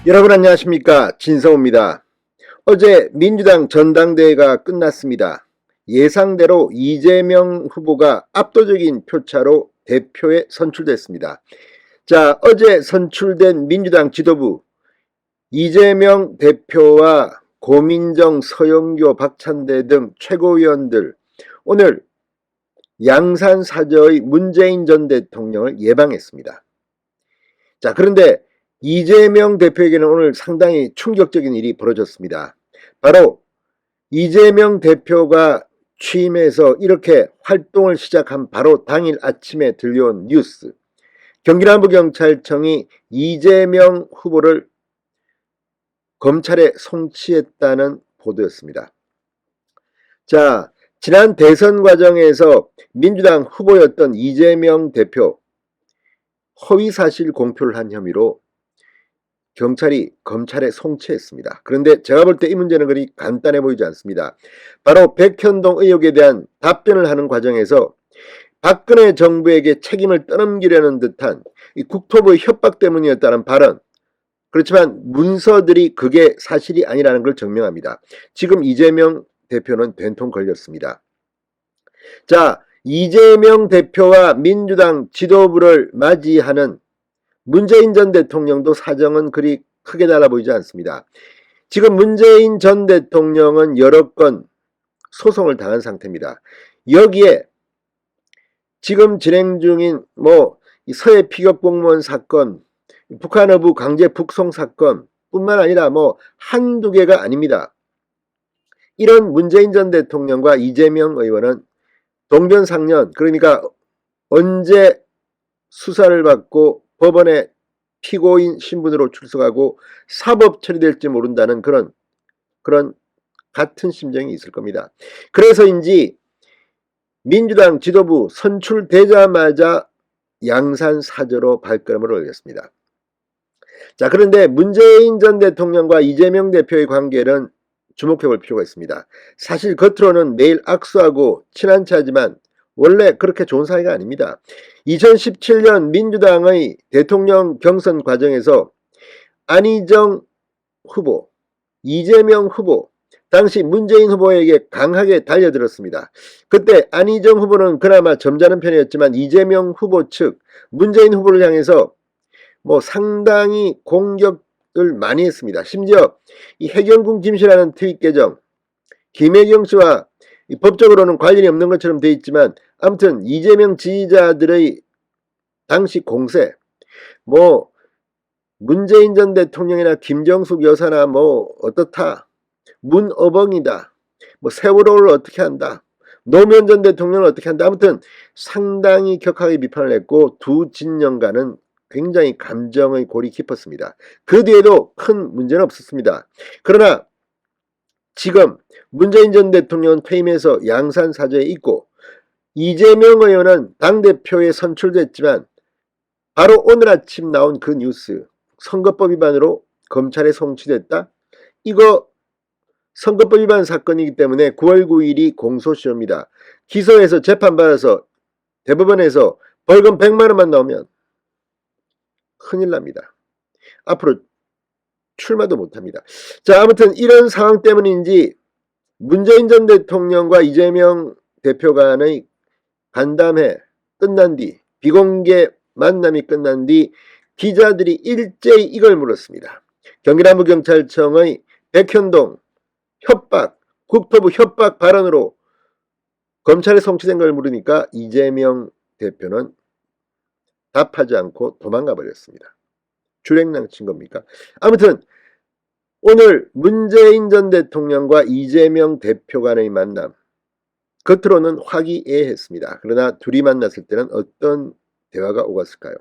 여러분 안녕하십니까, 진성호입니다. 어제 민주당 전당대회가 끝났습니다. 예상대로 이재명 후보가 압도적인 표차로 대표에 선출됐습니다. 자, 어제 선출된 민주당 지도부 이재명 대표와 고민정, 서영교, 박찬대 등 최고위원들 오늘 양산사저의 문재인 전 대통령을 예방했습니다. 자, 그런데 이재명 대표에게는 오늘 상당히 충격적인 일이 벌어졌습니다. 바로 이재명 대표가 취임해서 이렇게 활동을 시작한 바로 당일 아침에 들려온 뉴스. 경기남부경찰청이 이재명 후보를 검찰에 송치했다는 보도였습니다. 자, 지난 대선 과정에서 민주당 후보였던 이재명 대표 허위사실 공표를 한 혐의로 경찰이 검찰에 송치했습니다. 그런데 제가 볼 때 이 문제는 그리 간단해 보이지 않습니다. 바로 백현동 의혹에 대한 답변을 하는 과정에서 박근혜 정부에게 책임을 떠넘기려는 듯한 이 국토부의 협박 때문이었다는 발언, 그렇지만 문서들이 그게 사실이 아니라는 걸 증명합니다. 지금 이재명 대표는 된통 걸렸습니다. 자, 이재명 대표와 민주당 지도부를 맞이하는 문재인 전 대통령도 사정은 그리 크게 달라 보이지 않습니다. 지금 문재인 전 대통령은 여러 건 소송을 당한 상태입니다. 여기에 지금 진행 중인 서해 피격 공무원 사건, 북한 어부 강제 북송 사건 뿐만 아니라 한두 개가 아닙니다. 이런 문재인 전 대통령과 이재명 의원은 동병상련, 그러니까 언제 수사를 받고 법원에 피고인 신분으로 출석하고 사법 처리될지 모른다는 그런 같은 심정이 있을 겁니다. 그래서인지 민주당 지도부 선출되자마자 양산사저로 발걸음을 올렸습니다. 자, 그런데 문재인 전 대통령과 이재명 대표의 관계는 주목해 볼 필요가 있습니다. 사실 겉으로는 매일 악수하고 친한 차지만 원래 그렇게 좋은 사이가 아닙니다. 2017년 민주당의 대통령 경선 과정에서 안희정 후보, 이재명 후보, 당시 문재인 후보에게 강하게 달려들었습니다. 그때 안희정 후보는 그나마 점잖은 편이었지만 이재명 후보 측 문재인 후보를 향해서 상당히 공격을 많이 했습니다. 심지어 이 해경궁 김씨라는 트윗 계정, 김혜경 씨와 법적으로는 관련이 없는 것처럼 돼 있지만 아무튼 이재명 지지자들의 당시 공세, 문재인 전 대통령이나 김정숙 여사나 어떻다, 문어벙이다, 세월호를 어떻게 한다, 노무현 전 대통령을 어떻게 한다, 아무튼 상당히 격하게 비판을 했고 두 진영과는 굉장히 감정의 골이 깊었습니다. 그 뒤에도 큰 문제는 없었습니다. 그러나 지금 문재인 전 대통령은 퇴임해서 양산사저에 있고 이재명 의원은 당대표에 선출됐지만 바로 오늘 아침 나온 그 뉴스, 선거법 위반으로 검찰에 송치됐다? 이거 선거법 위반 사건이기 때문에 9월 9일이 공소시효입니다. 기소해서 재판받아서 대법원에서 벌금 100만 원만 나오면 큰일 납니다. 앞으로 출마도 못합니다. 자, 아무튼 이런 상황 때문인지 문재인 전 대통령과 이재명 대표 간의 간담회 끝난 뒤, 비공개 만남이 끝난 뒤 기자들이 일제히 이걸 물었습니다. 경기남부경찰청의 백현동 협박, 국토부 협박 발언으로 검찰에 송치된 걸 물으니까 이재명 대표는 답하지 않고 도망가 버렸습니다. 주랭랑친 겁니까? 아무튼 오늘 문재인 전 대통령과 이재명 대표 간의 만남, 겉으로는 화기애애했습니다. 그러나 둘이 만났을 때는 어떤 대화가 오갔을까요?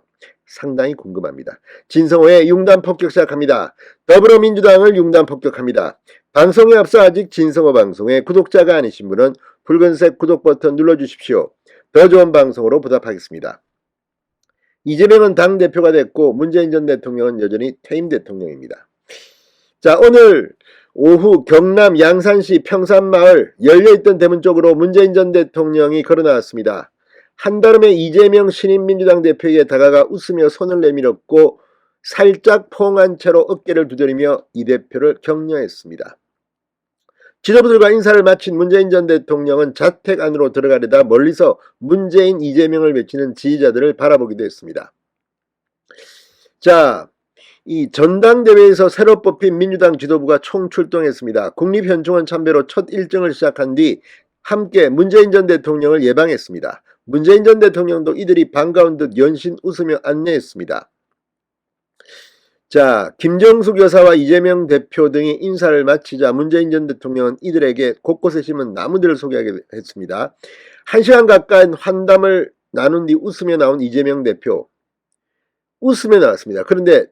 상당히 궁금합니다. 진성호의 융단 폭격 시작합니다. 더불어민주당을 융단 폭격합니다. 방송에 앞서 아직 진성호 방송의 구독자가 아니신 분은 붉은색 구독 버튼 눌러주십시오. 더 좋은 방송으로 보답하겠습니다. 이재명은 당대표가 됐고 문재인 전 대통령은 여전히 퇴임 대통령입니다. 자, 오늘 오후 경남 양산시 평산마을 열려있던 대문 쪽으로 문재인 전 대통령이 걸어나왔습니다. 한달음에 이재명 신인민주당 대표에게 다가가 웃으며 손을 내밀었고 살짝 포옹한 채로 어깨를 두드리며 이 대표를 격려했습니다. 지도부들과 인사를 마친 문재인 전 대통령은 자택 안으로 들어가려다 멀리서 문재인 이재명을 외치는 지지자들을 바라보기도 했습니다. 자, 이 전당대회에서 새로 뽑힌 민주당 지도부가 총출동했습니다. 국립현충원 참배로 첫 일정을 시작한 뒤 함께 문재인 전 대통령을 예방했습니다. 문재인 전 대통령도 이들이 반가운 듯 연신 웃으며 안내했습니다. 자, 김정숙 여사와 이재명 대표 등이 인사를 마치자 문재인 전 대통령은 이들에게 곳곳에 심은 나무들을 소개하게 했습니다. 1시간 가까운 환담을 나눈 뒤 웃으며 나온 이재명 대표. 웃으며 나왔습니다. 그런데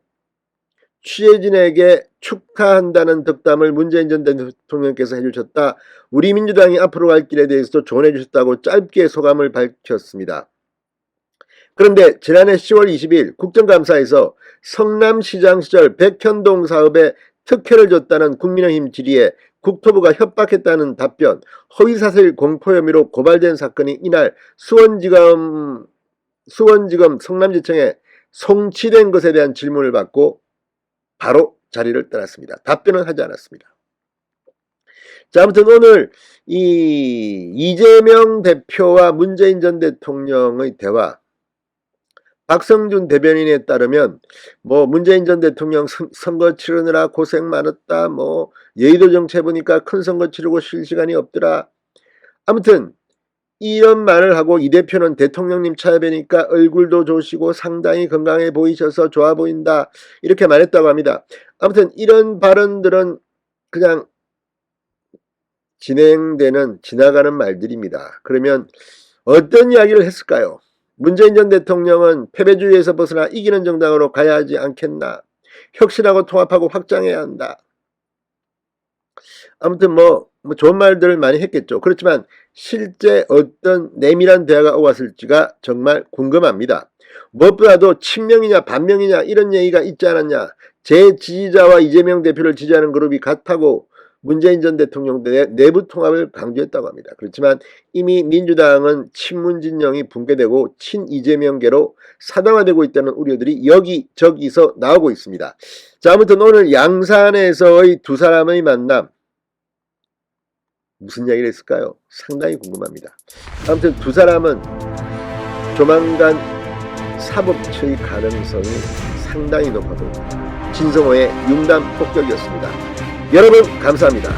취재진에게 축하한다는 덕담을 문재인 전 대통령께서 해주셨다. 우리 민주당이 앞으로 갈 길에 대해서도 조언해 주셨다고 짧게 소감을 밝혔습니다. 그런데 지난해 10월 20일 국정감사에서 성남시장 시절 백현동 사업에 특혜를 줬다는 국민의힘 질의에 국토부가 협박했다는 답변, 허위사실 공포 혐의로 고발된 사건이 이날 수원지검 성남지청에 송치된 것에 대한 질문을 받고 바로 자리를 떠났습니다. 답변은 하지 않았습니다. 자, 아무튼 오늘 이재명 대표와 문재인 전 대통령의 대화, 박성준 대변인에 따르면 문재인 전 대통령 선거 치르느라 고생 많았다, 여의도 정치 해보니까 큰 선거 치르고 쉴 시간이 없더라. 아무튼 이런 말을 하고 이 대표는 대통령님 찾아뵈니까 얼굴도 좋으시고 상당히 건강해 보이셔서 좋아 보인다, 이렇게 말했다고 합니다. 아무튼 이런 발언들은 그냥 지나가는 말들입니다. 그러면 어떤 이야기를 했을까요? 문재인 전 대통령은 패배주의에서 벗어나 이기는 정당으로 가야 하지 않겠나? 혁신하고 통합하고 확장해야 한다. 아무튼 좋은 말들을 많이 했겠죠. 그렇지만 실제 어떤 내밀한 대화가 오갔을지가 정말 궁금합니다. 무엇보다도 친명이냐 반명이냐 이런 얘기가 있지 않았냐. 제 지지자와 이재명 대표를 지지하는 그룹이 같다고 문재인 전 대통령 내부 통합을 강조했다고 합니다. 그렇지만 이미 민주당은 친문진영이 붕괴되고 친이재명계로 사당화되고 있다는 우려들이 여기저기서 나오고 있습니다. 자, 아무튼 오늘 양산에서의 두 사람의 만남, 무슨 이야기를 했을까요? 상당히 궁금합니다. 아무튼 두 사람은 조만간 사법처의 가능성이 상당히 높아 보입니다. 진성호의 융단 폭격이었습니다. 여러분 감사합니다.